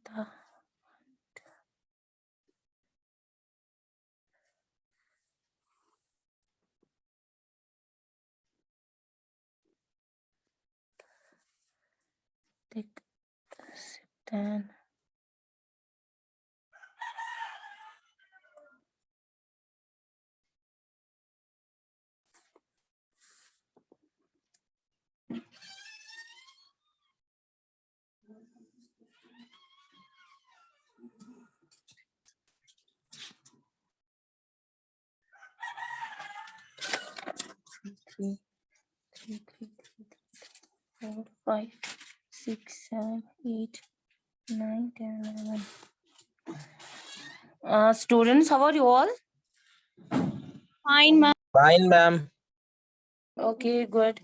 था। then three, 4, 5, 6, 7, 8, 9, 10, 11. Students, how are you all? Fine, ma'am. Fine, ma'am. Okay, good.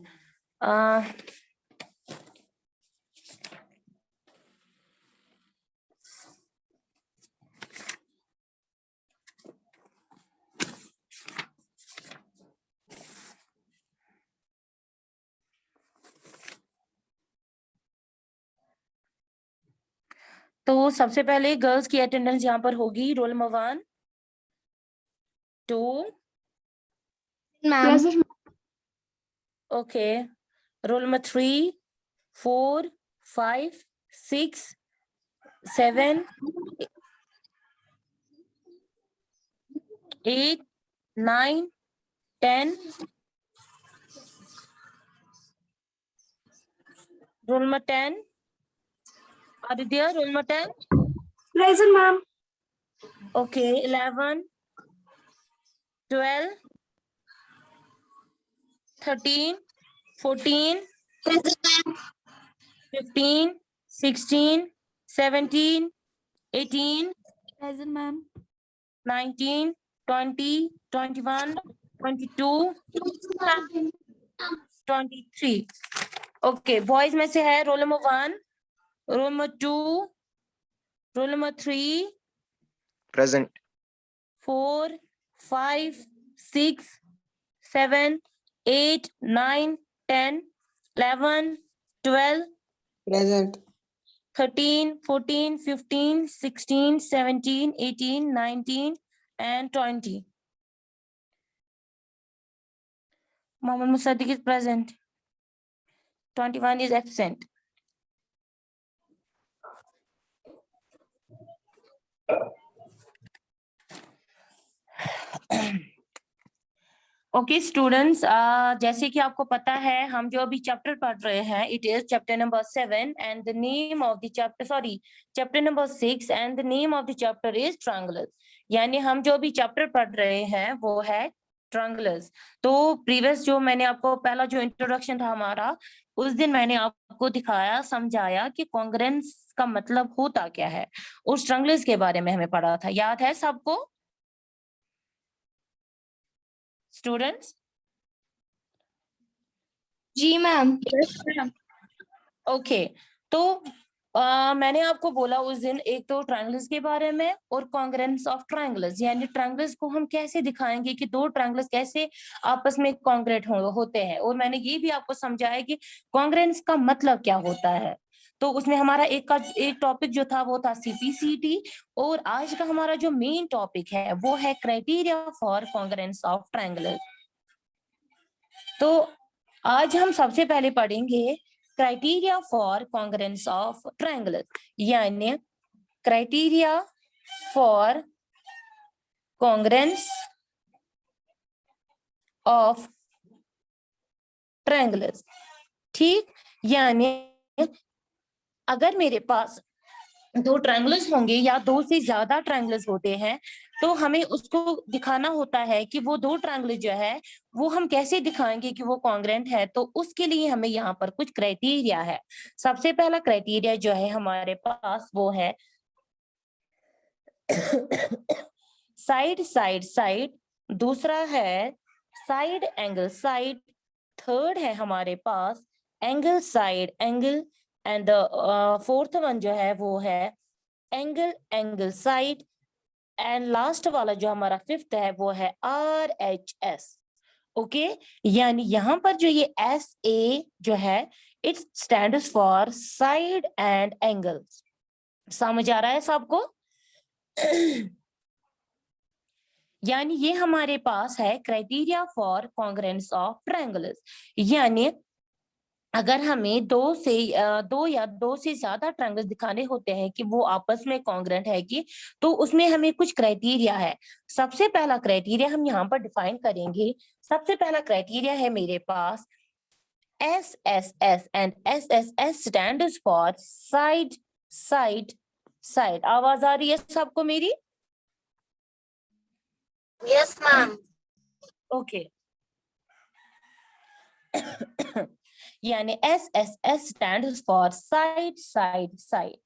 तो सबसे पहले girls की अटेंडेंस यहाँ पर होगी। Roll number 1, 2, Present. Okay, roll number 3, 4, 5, 6, 7, 8, 9, 10. Roll number 10, Aditya, roll number 10. Present, ma'am. Okay, 11, 12, 13, 14, 15, 16, 17, 18, Present, ma'am. 19, 20, 21, 22, 23. Okay, boys में से है roll number 1, roll number 2, roll number 3, Present. 4, 5, 6, 7, 8, 9, 10, 11, 12, Present. 13, 14, 15, 16, 17, 18, 19, and 20. Mohammed Musaddiq is present. 21 is absent. Okay students, जैसे कि आपको पता है हम जो अभी चैप्टर पढ़ रहे हैं it is chapter number 7 and the name of the chapter chapter number 6 and the name of the chapter is triangular. यानी हम जो अभी चैप्टर पढ़ रहे हैं वो है ट्रायंगुलर्स। तो प्रीवियस जो मैंने आपको पहला जो इंट्रोडक्शन था हमारा, उस दिन मैंने आपको दिखाया समझाया कि कॉन्ग्रुएंस का मतलब होता क्या है, उस ट्रायंगुलर्स के बारे में हमें पढ़ा था, याद है सबको स्टूडेंट्स? जी मैम। ओके तो मैंने आपको बोला उस दिन एक तो ट्रायंगल्स के बारे में और कॉन्ग्रुएंस ऑफ ट्रायंगल्स, यानी ट्रायंगल्स को हम कैसे दिखाएंगे कि दो ट्रायंगल्स कैसे आपस में कॉन्ग्रुएंट होते हैं, और मैंने ये भी आपको समझाया कि कॉन्ग्रुएंस का मतलब क्या होता है। तो उसमें हमारा एक टॉपिक जो था वो था सीपीसीटी, और आज का हमारा जो मेन टॉपिक है वो है criteria for congruence of triangles. तो आज हम सबसे पहले पढ़ेंगे criteria for congruence of triangle, यानी criteria for congruence of triangles. ठीक, यानी अगर मेरे पास दो ट्रायंगल्स होंगे या दो से ज्यादा ट्रायंगल्स होते हैं तो हमें उसको दिखाना होता है कि वो दो ट्रायंगल जो है वो हम कैसे दिखाएंगे कि वो कॉन्ग्रुएंट है। तो उसके लिए हमें यहाँ पर कुछ क्राइटेरिया है। सबसे पहला क्राइटेरिया जो है हमारे पास वो है साइड साइड साइड, दूसरा है साइड एंगल साइड, थर्ड है हमारे पास angle side angle, and fourth one जो है वो है angle angle side, and last वाला जो हमारा फिफ्थ है वो है RHS। ओके, यानी यहाँ पर जो ये SA जो है it stands for side and angles. समझ आ रहा है सबको? यानी ये हमारे पास है criteria for congruence of triangles. यानी अगर हमें दो या दो से ज्यादा ट्रायंगल्स दिखाने होते हैं कि वो आपस में कॉन्ग्रुएंट है कि, तो उसमें हमें कुछ क्राइटेरिया है। सबसे पहला क्राइटेरिया हम यहाँ पर डिफाइन करेंगे। सबसे पहला क्राइटेरिया है मेरे पास SSS, and SSS stands for side side side. आवाज आ रही है सबको मेरी? Yes, ma'am. ओके। यानी SSS stands for side side side.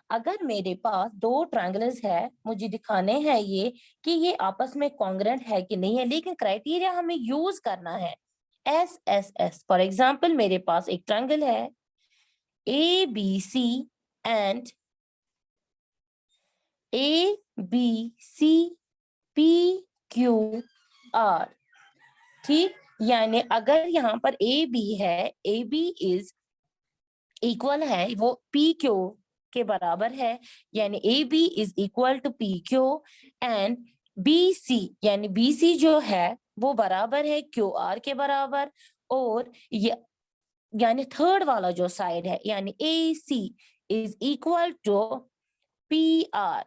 अगर मेरे पास दो ट्रायंगल्स है, मुझे दिखाने हैं ये कि ये आपस में कॉन्ग्रुएंट है कि नहीं है, लेकिन क्राइटेरिया हमें यूज करना है SSS। फॉर एग्जांपल मेरे पास एक ट्रायंगल है ABC एंड ABCPQR। ठीक, यानी अगर यहाँ पर AB है, AB इज इक्वल है, वो PQ के बराबर है, यानी AB is equal to PQ, and BC यानी BC जो है वो बराबर है QR के बराबर, और यानी थर्ड वाला जो साइड है यानी AC is equal to PR।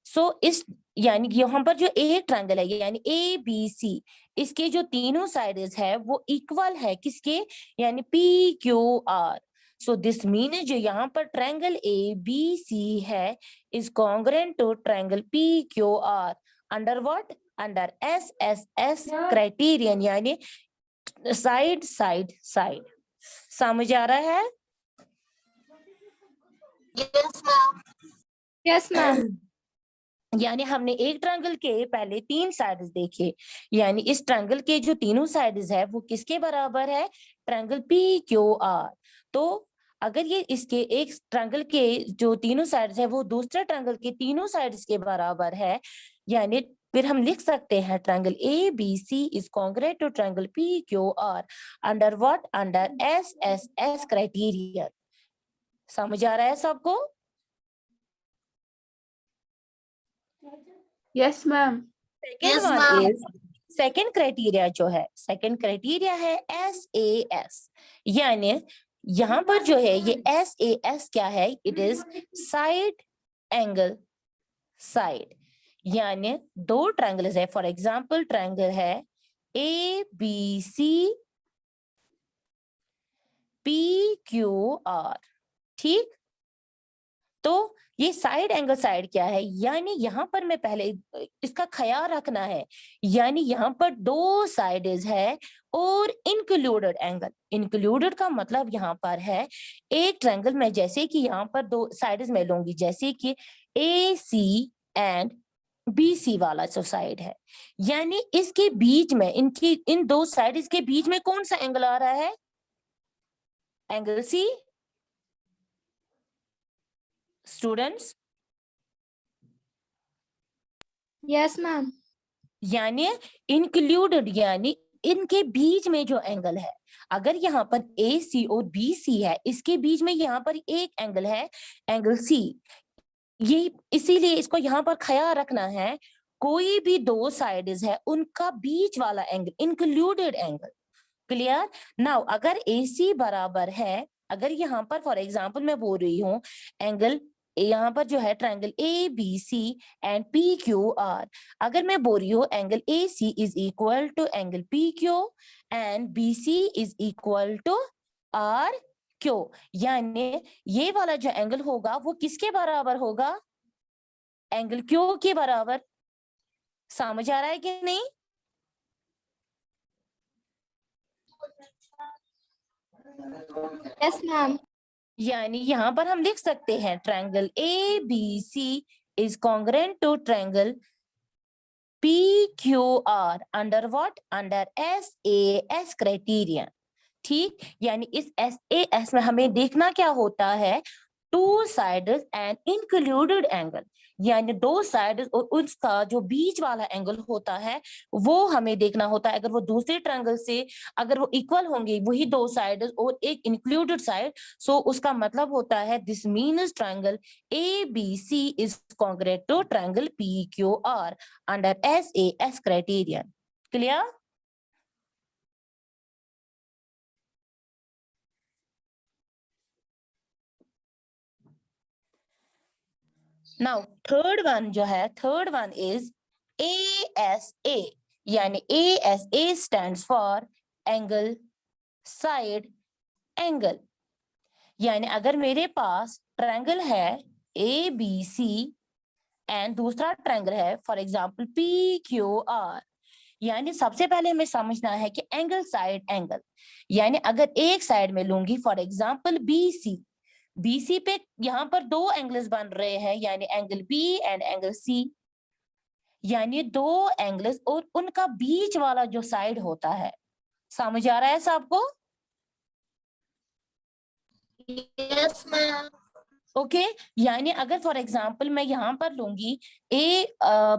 So इस यानी यहाँ पर जो एक ट्रायंगल है यानी ABC, इसके जो तीनों साइड्स है वो इक्वल है किसके, यानी PQR। सो दिस मीन जो यहाँ पर ट्रायंगल ABC है is congruent to triangle PQR under what, under SSS criterion, यानी साइड साइड साइड। समझ आ रहा है? Yes, ma'am. Yes, ma'am. यानी हमने एक ट्रायंगल के पहले तीन साइड्स देखे, यानी इस ट्रायंगल के जो तीनों साइड्स है वो किसके बराबर है, ट्रायंगल PQR। तो अगर ये इसके एक ट्रायंगल के जो तीनों साइड्स है वो दूसरे ट्रायंगल के तीनों साइड्स के बराबर है, यानी फिर हम लिख सकते हैं triangle ABC is congruent to triangle PQR under what, under SSS criteria. समझ आ रहा है सबको? Yes, ma'am. Second one is, second criteria जो है, सेकेंड क्राइटेरिया है SAS। यानी यहाँ पर जो है ये SAS क्या है, it is side angle side. यानी दो ट्रायंगल्स है, फॉर एग्जांपल ट्रायंगल है ABC PQR। ठीक, तो ये साइड एंगल साइड क्या है, यानी यहाँ पर मैं पहले इसका ख्याल रखना है, यानी यहाँ पर दो साइड्स है और इंक्लूडेड एंगल। इंक्लूडेड का मतलब यहाँ पर है एक ट्रायंगल में, जैसे कि यहाँ पर दो साइड्स में लूंगी, जैसे कि AC एंड BC वाला जो साइड है, यानी इसके बीच में इनकी इन दो साइड्स के बीच में कौन सा एंगल आ रहा है, angle C। Students, Yes, ma'am. यानी इंक्लूडेड यानी इनके बीच में जो एंगल है, अगर यहाँ पर AC और BC है, इसके बीच में यहाँ पर एक एंगल है, एंगल C। ये इसीलिए इसको यहाँ पर ख्याल रखना है, कोई भी दो साइड्स है उनका बीच वाला angle included angle. Clear? Now अगर AC बराबर है, अगर यहाँ पर फॉर एग्जांपल मैं बोल रही हूँ एंगल, यहाँ पर जो है ट्रायंगल ABC एंड PQR, अगर मैं बोल रही हूँ angle AC is equal to angle PQ and BC is equal to RQ, यानी ये वाला जो एंगल होगा वो किसके बराबर होगा, एंगल Q के बराबर। समझ आ रहा है कि नहीं? Yes, ma'am. यानी यहाँ पर हम लिख सकते हैं triangle ABC is congruent to triangle PQR under what, under SAS criterion. ठीक, यानी इस SAS में हमें देखना क्या होता है, two sides and included angle, यानी दो साइड्स और उसका जो बीच वाला एंगल होता है वो हमें देखना होता है। अगर वो दूसरे ट्रायंगल से अगर वो इक्वल होंगे वही दो साइड्स और एक इंक्लूडेड साइड, सो उसका मतलब होता है this means triangle ABC is congruent to triangle PQR under SAS criterion. Clear? Now third one जो है, third one is ASA, यानी ASA stands for angle side angle। यानी अगर मेरे पास ट्रायंगल है ABC एंड दूसरा ट्रायंगल है फॉर एग्जांपल PQR, यानी सबसे पहले हमें समझना है कि एंगल साइड एंगल, यानी अगर एक साइड में लूंगी फॉर एग्जांपल BC पे यहाँ पर दो एंगल्स बन रहे हैं, यानी angle B and angle C, यानी दो एंगल्स और उनका बीच वाला जो साइड होता है। समझ आ रहा है सबको? Yes, ma'am. ओके यानी अगर फॉर एग्जांपल मैं यहाँ पर लूंगी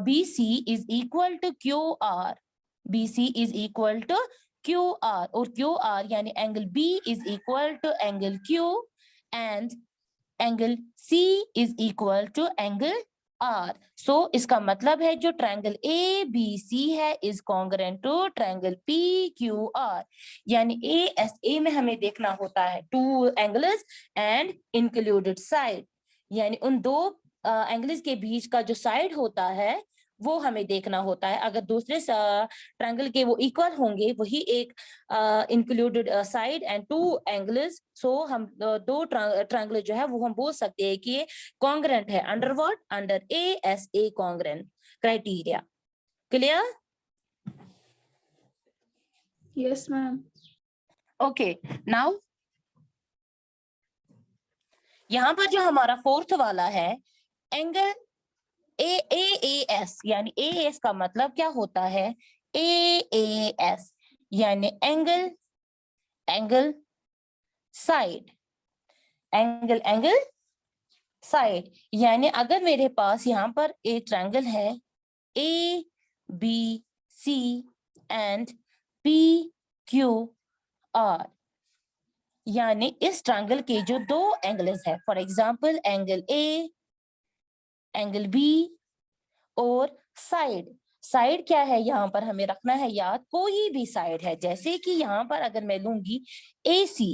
BC is equal to QR, BC is equal to QR और QR यानी angle B is equal to angle Q and angle C is equal to angle R। So इसका मतलब है जो ट्रायंगल ABC है is congruent to triangle PQR, यानी ASA में हमें देखना होता है two angles and included side, यानी उन दो एंगल्स के बीच का जो साइड होता है वो हमें देखना होता है। अगर दूसरे ट्रायंगल के वो इक्वल होंगे वही एक included side and two angles, so हम दो ट्रायंगल जो है वो हम बोल सकते हैं कि ये कॉन्ग्रुएंट है under what, under ASA congruent criteria. Clear? Yes, ma'am. Okay now यहाँ पर जो हमारा फोर्थ वाला है एंगल AAS, यानी AAS का मतलब क्या होता है? AAS यानी एंगल साइड साइड, यानी अगर मेरे पास यहाँ पर एक ट्रायंगल है ABC एंड PQR, यानी इस ट्रायंगल के जो दो एंगल्स है for example angle A, angle B और साइड क्या है यहाँ पर हमें रखना है याद, कोई भी साइड है। जैसे कि यहाँ पर अगर मैं लूंगी AC,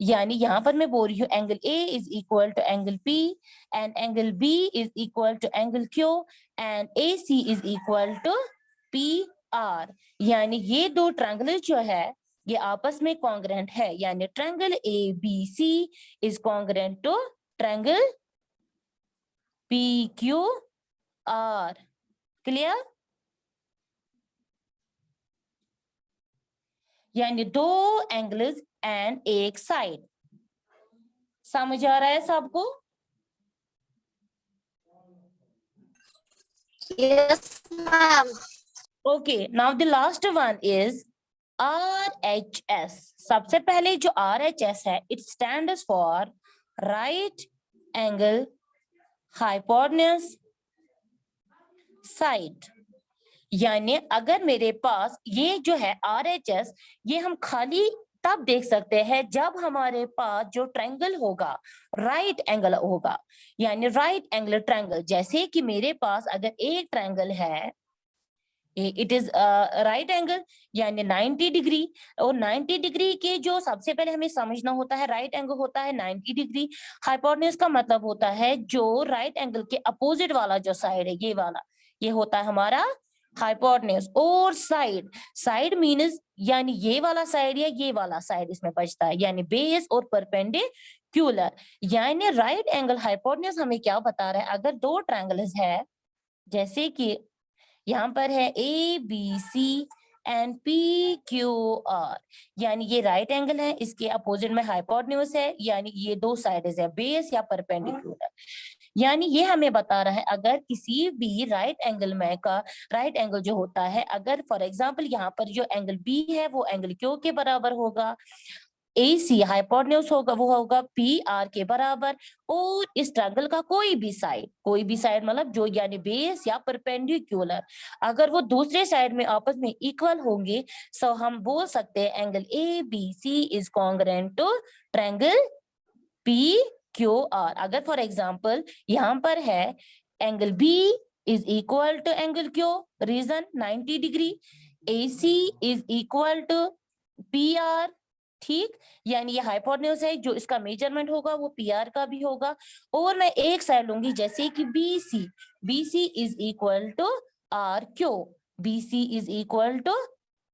यानी यहाँ पर मैं बोल रही हूँ angle A is equal to angle P and angle B is equal to angle Q and AC is equal to PR, यानी ये दो ट्रायंगल जो है ये आपस में कॉन्ग्रुएंट है, यानी triangle ABC is congruent to triangle PQR। Clear? यानी दो एंगल्स एंड एक साइड। समझ आ रहा है सबको? Yes, ma'am. Okay now the last one is RHS। सबसे पहले जो RHS है it stands for right angle hypotenuse side, यानी अगर मेरे पास ये जो है RHS ये हम खाली तब देख सकते हैं जब हमारे पास जो ट्रायंगल होगा राइट एंगल होगा, यानी राइट एंगल ट्रायंगल। जैसे कि मेरे पास अगर एक ट्रायंगल है इट इज राइट एंगल यानी 90 डिग्री, और 90 डिग्री के जो सबसे पहले हमें समझना होता है राइट एंगल होता है 90 डिग्री। हाइपोटेन्यूज का मतलब होता है जो राइट एंगल के अपोजिट वाला जो साइड है ये वाला, ये होता है हमारा हाइपोटेन्यूज। और साइड मीन्स यानी ये वाला साइड या ये वाला साइड इसमें बचता है, यानी बेस और परपेंडिकुलर। यानी राइट एंगल हाइपोटेन्यूज हमें क्या बता रहा है, अगर दो ट्रायंगल्स है जैसे कि यहाँ पर है ABC एंड PQR, यानी ये राइट एंगल है, इसके अपोजिट में हाइपोटेन्यूज है, यानी ये दो साइड्स है बेस या परपेंडिकुलर। यानी ये हमें बता रहा है अगर किसी भी राइट एंगल में का राइट एंगल जो होता है, अगर फॉर एग्जांपल यहाँ पर जो एंगल B है वो एंगल Q के बराबर होगा, AC हाइपोटेन्यूज होगा वो होगा PR के बराबर, और इस ट्रायंगल का कोई भी साइड मतलब जो यानी बेस या परपेंडिकुलर अगर वो दूसरे साइड में आपस में इक्वल होंगे, सो हम बोल सकते हैं angle ABC is congruent to triangle PQR। अगर फॉर एग्जांपल यहाँ पर है angle B is equal to angle Q, reason 90 degree, AC is equal to PR, ठीक, यानी ये हाइपोटेन्यूज है, जो इसका मेजरमेंट होगा वो PR का भी होगा। और मैं एक साइड लूंगी जैसे कि BC is equal to RQ, BC is equal to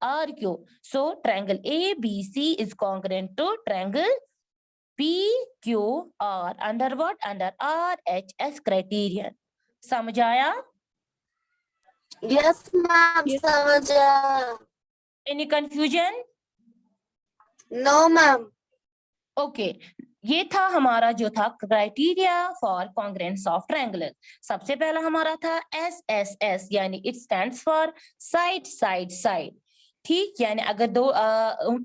RQ, so triangle ABC is congruent to triangle PQR under what, under RHS criterion. समझ आया? Yes, ma'am. समझ आया. Any confusion? No, ma'am. Okay, ये था हमारा जो था criteria for congruence of triangle. सबसे पहला हमारा था SSS, यानी it stands for side side side, ठीक, यानी अगर दो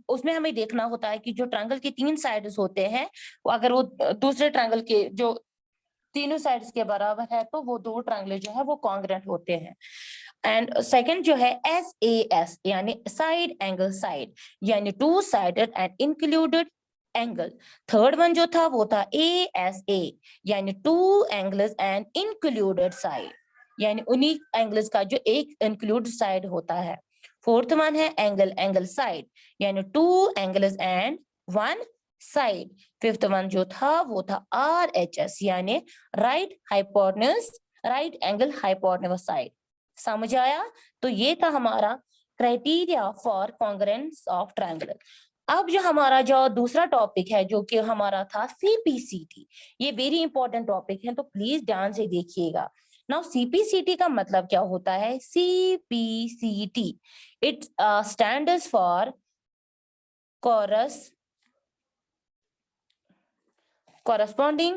उसमें हमें देखना होता है कि जो ट्रायंगल के 3 साइड्स होते हैं, अगर वो दूसरे ट्रायंगल के जो तीनों साइड्स के बराबर है तो वो 2 ट्रायंगल जो है वो कॉन्ग्रुएंट होते हैं। एंड सेकंड जो है SAS, यानी साइड एंगल साइड, यानी 2 sided and included angle. Third one जो था वो था ASA, यानी 2 एंगल्स एंड इंक्लूडेड साइड, यानी उन्हीं एंगल्स का जो एक इंक्लूड साइड होता है। फोर्थ वन है एंगल साइड, यानी 2 angles and 1 side. Fifth one जो था वो था RHS, यानी राइट एंगल हाइपोटेन्यूज साइड। समझ आया? तो ये था हमारा criteria for congruence of triangle. अब जो हमारा जो दूसरा टॉपिक है जो कि हमारा था CPCT, ये वेरी इंपॉर्टेंट टॉपिक है, तो प्लीज ध्यान से देखिएगा। नाउ CPCT का मतलब क्या होता है? CPCT it stands for corresponding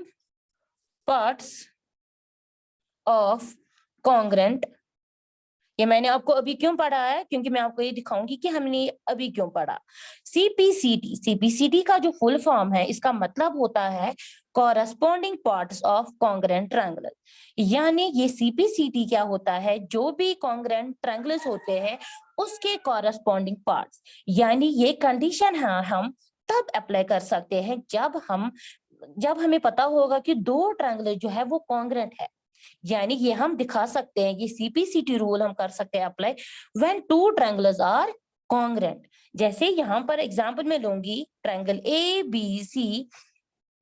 parts of congruent। ये मैंने आपको अभी क्यों पढ़ा है, क्योंकि मैं आपको ये दिखाऊंगी कि हमने अभी क्यों पढ़ा। CPCT का जो फुल फॉर्म है, इसका मतलब होता है corresponding parts of congruent triangle. यानी ये CPCT क्या होता है, जो भी कॉन्ग्रुएंट ट्रायंगल्स होते हैं उसके कॉरस्पॉन्डिंग पार्ट्स, यानी ये कंडीशन है हम तब अप्लाई कर सकते हैं जब हमें पता होगा कि 2 ट्रायंगल जो है वो कॉन्ग्रुएंट है। यानी ये हम दिखा सकते हैं, ये CPCT रूल हम कर सकते हैं apply when 2 triangles are congruent. जैसे यहाँ पर एग्जांपल में लूंगी triangle ABC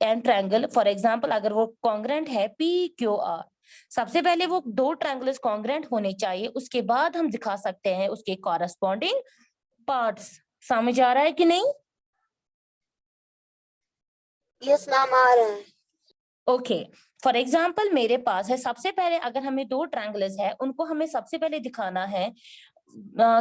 and triangle, for example अगर वो कॉन्ग्रुएंट है PQR, सबसे पहले वो 2 ट्रायंगल्स कॉन्ग्रुएंट होने चाहिए, उसके बाद हम दिखा सकते हैं उसके कॉरस्पॉन्डिंग पार्ट्स। समझ आ रहा है कि नहीं? Yes, ma'am. आ रहा है. ओके, फॉर एग्जाम्पल मेरे पास है, सबसे पहले अगर हमें 2 ट्रायंगल्स है उनको हमें सबसे पहले दिखाना है,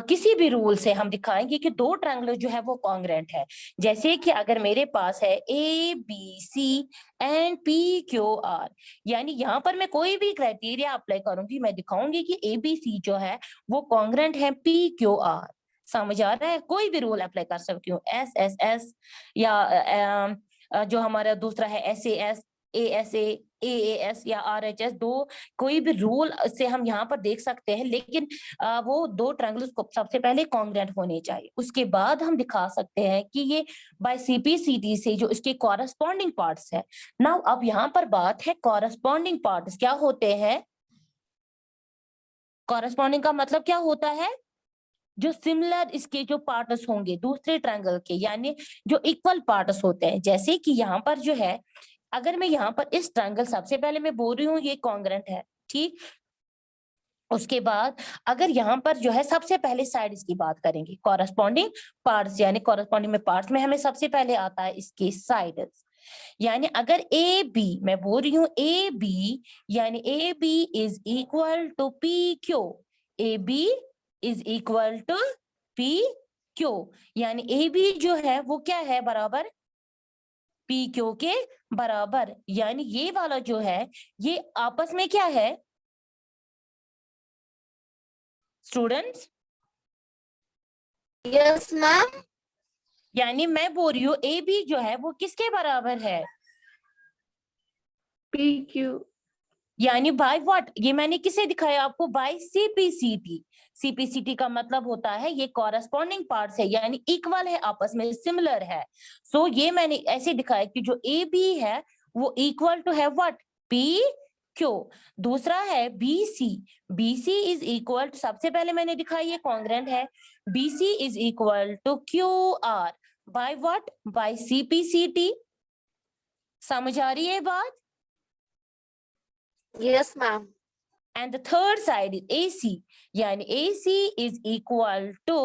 किसी भी रूल से हम दिखाएंगे कि 2 ट्रायंगल जो है वो कॉन्ग्रुएंट है। जैसे कि अगर मेरे पास है ABC एंड PQR, यानी यहाँ पर मैं कोई भी क्राइटेरिया अप्लाई करूंगी, मैं दिखाऊंगी कि ABC जो है वो कॉन्ग्रुएंट है PQR। समझ आ रहा है? कोई भी रूल अप्लाई कर सकती हूँ, SSS या जो हमारा दूसरा है SAS, ASA, AAS या RHS, 2 कोई भी रूल से हम यहाँ पर देख सकते हैं, लेकिन वो 2 ट्रायंगल्स को सबसे पहले कॉन्ग्रुएंट होने चाहिए, उसके बाद हम दिखा सकते हैं कि ये बाय CPCT से जो इसके कॉरस्पॉन्डिंग पार्ट्स है। नाउ अब यहाँ पर बात है कॉरस्पॉन्डिंग पार्ट्स क्या होते हैं। कॉरस्पॉन्डिंग का मतलब क्या होता है? जो सिमिलर इसके जो पार्ट्स होंगे दूसरे ट्रायंगल के, यानी जो इक्वल पार्ट्स होते हैं। जैसे कि यहाँ पर जो है, अगर मैं यहाँ पर इस ट्रायंगल, सबसे पहले मैं बोल रही हूँ ये कॉन्ग्रुएंट है, ठीक, उसके बाद अगर यहाँ पर जो है सबसे पहले साइड इसकी बात करेंगे, कॉरस्पॉन्डिंग पार्ट्स, यानी कॉरस्पॉन्डिंग में पार्ट्स में हमें सबसे पहले आता है इसके साइड्स। यानी अगर AB, मैं बोल रही हूँ AB, यानी AB is equal to PQ, AB is equal to PQ, यानी AB जो है वो क्या है, बराबर PQ के बराबर। यानी ये वाला जो है ये आपस में क्या है स्टूडेंट्स? Yes, ma'am. यानी मैं बोल रही हूँ ए बी जो है वो किसके बराबर है? PQ. यानी बाय व्हाट, ये मैंने किसे दिखाया आपको? Bye CPCT. सीपीसीटी का मतलब होता है ये कॉरेस्पॉन्डिंग पार्ट्स है, यानी इक्वल है, आपस में सिमिलर है। सो ये मैंने ऐसे दिखाया कि जो ए बी है वो इक्वल टू है व्हाट? P Q. दूसरा है BC. BC is equal to, सबसे पहले मैंने दिखाया ये कॉन्ग्रेंट है, BC is equal to Q R by what? By CPCT. समझ आ रही है बात? Yes, ma'am. And the third side is AC, yani AC is equal to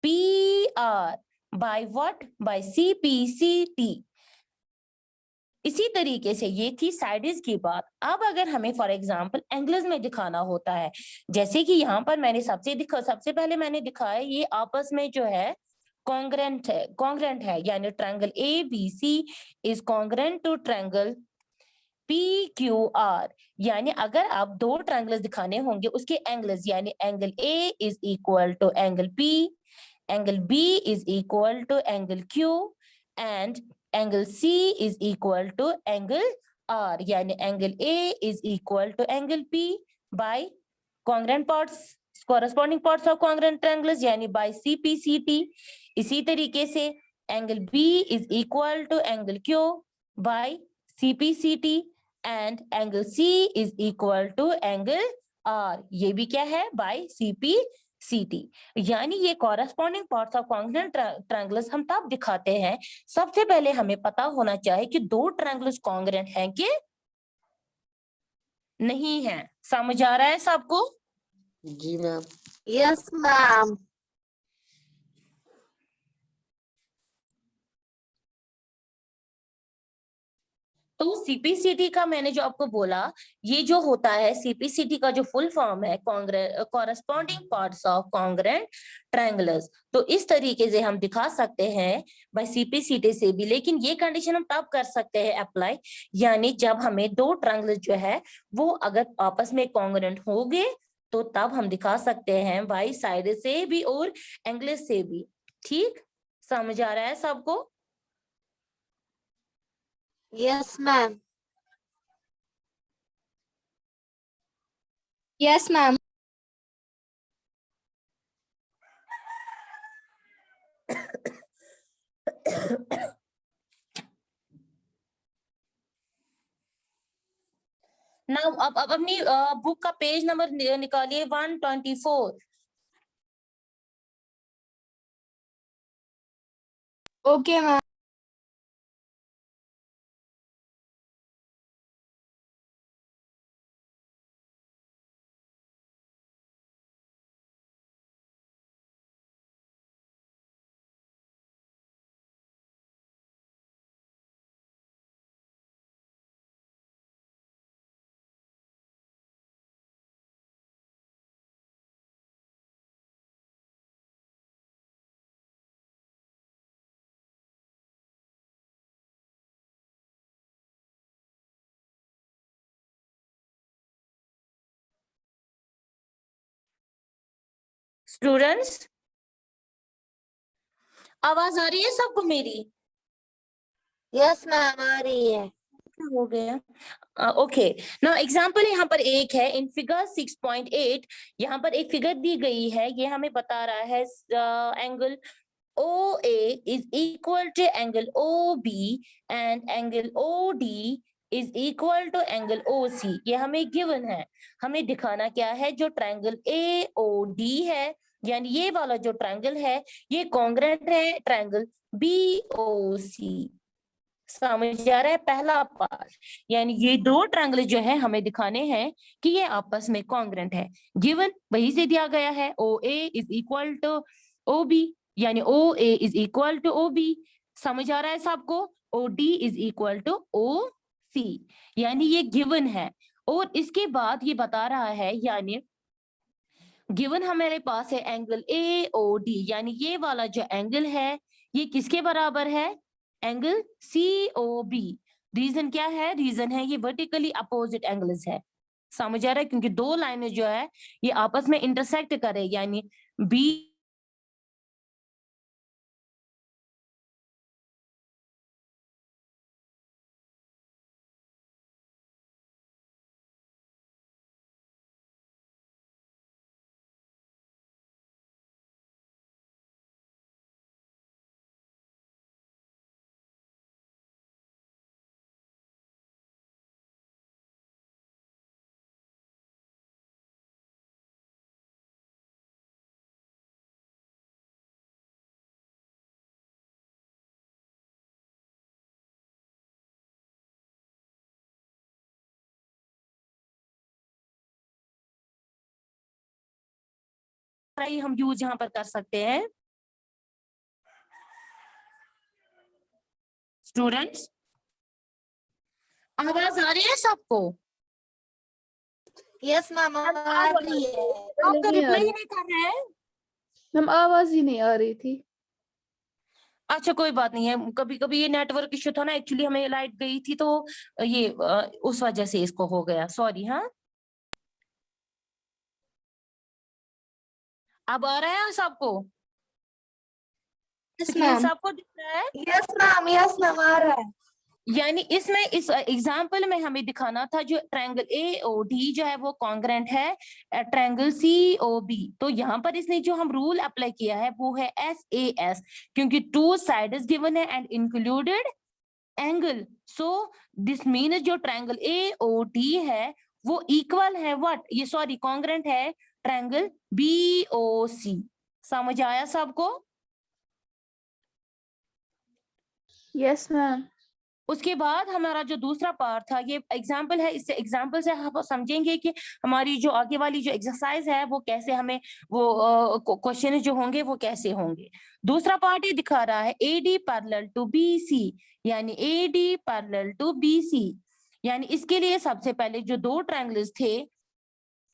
PR by what? By CPCT. इसी तरीके से ये थी साइड्स की बात। अब अगर हमें फॉर एग्जांपल एंगल्स में दिखाना होता है, जैसे कि यहाँ पर मैंने सबसे पहले मैंने दिखाया ये आपस में जो है कॉन्ग्रेंट है, यानी triangle ABC is congruent to triangle PQR। यानी अगर आप दो ट्रायंगल्स दिखाने होंगे उसके एंगल्स, यानी angle A is equal to angle P, angle B is equal to angle Q and angle C is equal to angle R, यानी angle A is equal to angle P by congruent parts, corresponding parts of congruent triangles, यानी by CPCT। इसी तरीके से angle B is equal to angle Q by CPCT and angle C is equal to angle R, ये भी क्या है? by CPCT। यानी ये corresponding parts of congruent triangles हम तब दिखाते हैं, सबसे पहले हमें पता होना चाहिए कि दो triangles congruent हैं कि नहीं है। समझ आ रहा है सबको? जी मैम। Yes, ma'am. तो सीपीसीटी का मैंने जो आपको बोला, ये जो होता है सीपीसीटी का जो फुल फॉर्म है corresponding parts of congruent triangles. तो इस तरीके से हम दिखा सकते हैं बाय सीपीसीटी से भी, लेकिन ये कंडीशन हम तब कर सकते हैं अप्लाई, यानी जब हमें दो ट्रायंगल्स जो है वो अगर आपस में कॉन्ग्रेंट हो गए तो तब हम दिखा सकते हैं बाई साइड से भी और एंगल से भी। ठीक, समझ आ रहा है सबको? Yes, ma'am. Yes, ma'am. Now अब अपनी बुक का पेज नंबर निकालिए 124। Okay, ma'am. स्टूडेंट्स, आवाज आ रही है सबको मेरी? Yes, ma'am. आ रही है। हो गया। ओके, नाउ एग्जांपल यहाँ पर एक है इन फिगर 6.8। यहाँ पर एक फिगर दी गई है, ये हमें बता रहा है angle OA is equal to angle OB and angle OD is equal to angle OC। ये हमें गिवन है। हमें दिखाना क्या है? जो ट्रायंगल AOD है, यानी ये वाला जो ट्रायंगल है ये कॉन्ग्रेंट है ट्रायंगल BOC। समझ आ रहा है? पहला पार्ट, यानी ये दो ट्रायंगल जो है हमें दिखाने हैं कि ये आपस में कॉन्ग्रेंट है। गिवन वही से दिया गया है, OA is equal to OB, यानी OA is equal to OB। समझ आ रहा है सबको? OD is equal to OC, यानी ये गिवन है। और इसके बाद ये बता रहा है, यानी गिवन हमारे पास है एंगल AOD, यानी ये वाला जो एंगल है ये किसके बराबर है? Angle COB। रीजन क्या है? रीजन है ये वर्टिकली अपोजिट एंगल्स है। समझ आ रहा है? क्योंकि दो लाइनें जो है ये आपस में इंटरसेक्ट करे, यानी B रहा है हम यूज यहाँ पर कर सकते हैं स्टूडेंट्स? आवाज आ रही है सबको? यस मैम आ रही है। आप तो नहीं आ रिप्लाई रही। ही नहीं कर रहे हैं। मैम आवाज ही नहीं आ रही थी। अच्छा कोई बात नहीं है, कभी कभी ये नेटवर्क इश्यू था ना, एक्चुअली हमें लाइट गई थी तो ये उस वजह से इसको हो गया, सॉरी। हाँ अब आ रहा है सबको? Yes screen ma'am. सबको दिख रहा है? यस मैम आ रहा है। यानी इसमें इस एग्जाम्पल में हमें दिखाना था जो ट्रायंगल AOD जो है वो कॉन्ग्रेंट है ट्रायंगल COB। तो यहाँ पर इसने जो हम रूल अप्लाई किया है वो है SAS, क्योंकि टू साइड्स गिवन है and included angle. So this mean जो ट्रायंगल AOD है वो इक्वल है व्हाट, ये सॉरी कॉन्ग्रेंट है ट्रायंगल BOC। समझ आया सबको? Yes ma'am. उसके बाद हमारा जो दूसरा पार्ट था ये एग्जाम्पल है, इससे एग्जाम्पल से हम समझेंगे कि हमारी जो आगे वाली जो एक्सरसाइज है वो कैसे हमें वो क्वेश्चन जो होंगे वो कैसे होंगे। दूसरा पार्ट ये दिखा रहा है AD पैरेलल टू BC, यानी AD पैरेलल टू BC। यानी इसके लिए सबसे पहले जो दो ट्रायंगल्स थे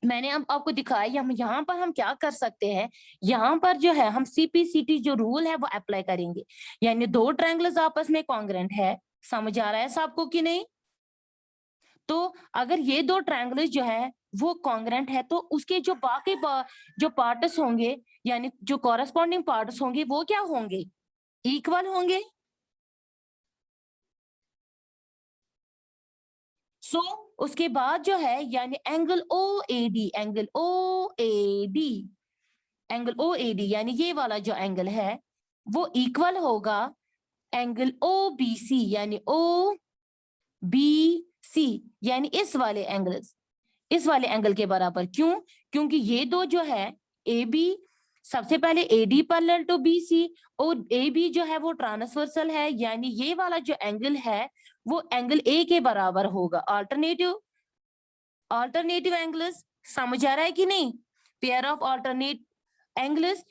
मैंने अब आपको दिखाया, हम यहाँ पर हम क्या कर सकते हैं, यहाँ पर जो है हम CPCT जो रूल है वो अप्लाई करेंगे। यानी दो ट्रायंगल्स आपस में कॉन्ग्रेंट है, समझ आ रहा है सबको कि नहीं? तो अगर ये दो ट्रायंगल्स जो है वो कॉन्ग्रेंट है तो उसके जो बाकी जो पार्ट्स होंगे यानी जो कॉरेस्पॉन्डिंग पार्ट्स होंगे वो क्या होंगे, इक्वल होंगे। सो उसके बाद जो है यानी एंगल OAD यानी ये वाला जो एंगल है वो इक्वल होगा एंगल OBC यानी OBC यानी इस वाले एंगल के बराबर। क्यों? क्योंकि ये दो जो है AB सबसे पहले AD पैरेलल टू BC और AB जो है वो ट्रांसवर्सल है, यानी ये वाला जो एंगल है वो एंगल A के बराबर होगा। अल्टरनेटिव एंगल्स, समझ आ रहा है कि नहीं? पेयर ऑफ अल्टरनेट एंगल्स,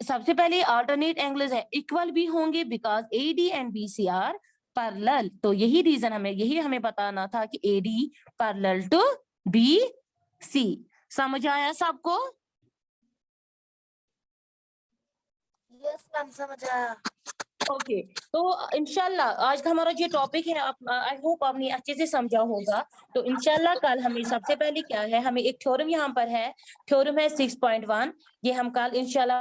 सबसे पहले अल्टरनेट एंगल्स है इक्वल भी होंगे because AD and BC are parallel. तो यही हमें बताना था कि AD पैरेलल टू BC। समझ आया सबको? यस मैम समझ आया। ओके तो इंशाल्लाह आज का हमारा जो टॉपिक है आई होप आपने अच्छे से समझा होगा। तो इंशाल्लाह कल हमें सबसे पहले क्या है, हमें एक थ्योरम यहाँ पर है, थ्योरम है 6.1, ये हम कल इंशाल्लाह